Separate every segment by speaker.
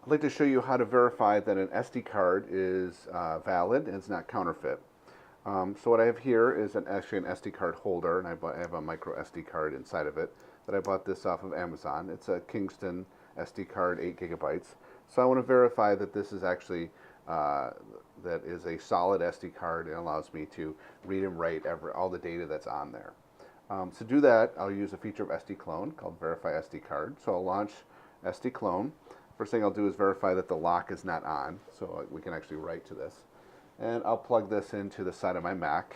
Speaker 1: I'd like to show you how to verify that an SD card is valid and it's not counterfeit. So what I have here is actually an SD card holder, and I have a micro SD card inside of it that I bought this off of Amazon. It's a Kingston SD card, 8 gigabytes. So I want to verify that this is actually that is a solid SD card and allows me to read and write all the data that's on there. To do that, I'll use a feature of SD Clone called Verify SD Card. So I'll launch SD Clone. First thing I'll do is verify that the lock is not on, so we can actually write to this. And I'll plug this into the side of my Mac,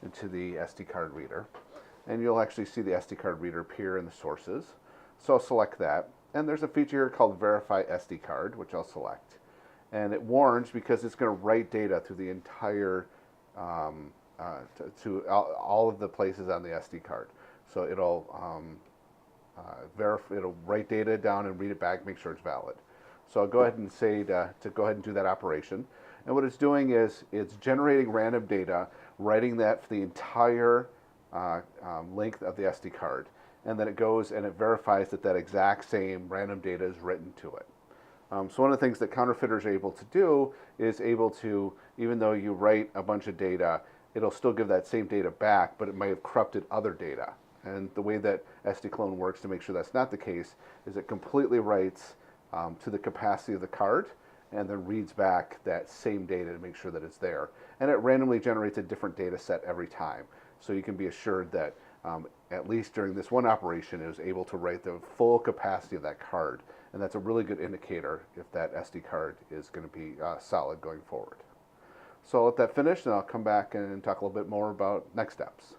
Speaker 1: into the SD card reader. And you'll actually see the SD card reader appear in the sources. So I'll select that. And there's a feature here called Verify SD Card, which I'll select. And it warns because it's going to write data through the entire, to all of the places on the SD card. So it'll it'll write data down and read it back, make sure it's valid. So I'll go ahead and say to go ahead and do that operation. And what it's doing is it's generating random data, writing that for the entire length of the SD card. And then it goes and it verifies that that exact same random data is written to it. So one of the things that counterfeiters are able to do is able to, even though you write a bunch of data, it'll still give that same data back, but it might have corrupted other data. And the way that SD Clone works to make sure that's not the case is it completely writes to the capacity of the card and then reads back that same data to make sure that it's there. And it randomly generates a different data set every time. So you can be assured that at least during this one operation it was able to write the full capacity of that card. And that's a really good indicator if that SD card is going to be solid going forward. So I'll let that finish and I'll come back and talk a little bit more about next steps.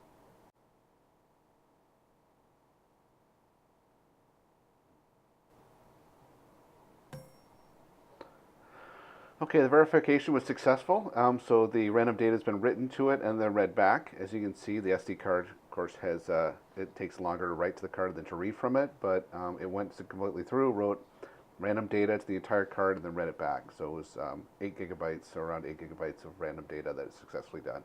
Speaker 1: Okay, the verification was successful. So the random data has been written to it and then read back. As you can see, the SD card, of course, has it takes longer to write to the card than to read from it, but it went completely through, wrote random data to the entire card, and then read it back. So it was 8 gigabytes, so around 8 gigabytes of random data that is successfully done.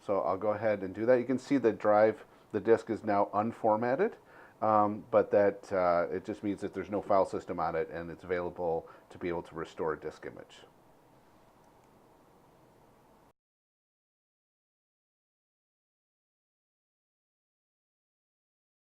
Speaker 1: So I'll go ahead and do that. You can see the drive, the disk is now unformatted, but that it just means that there's no file system on it, and it's available to be able to restore a disk image.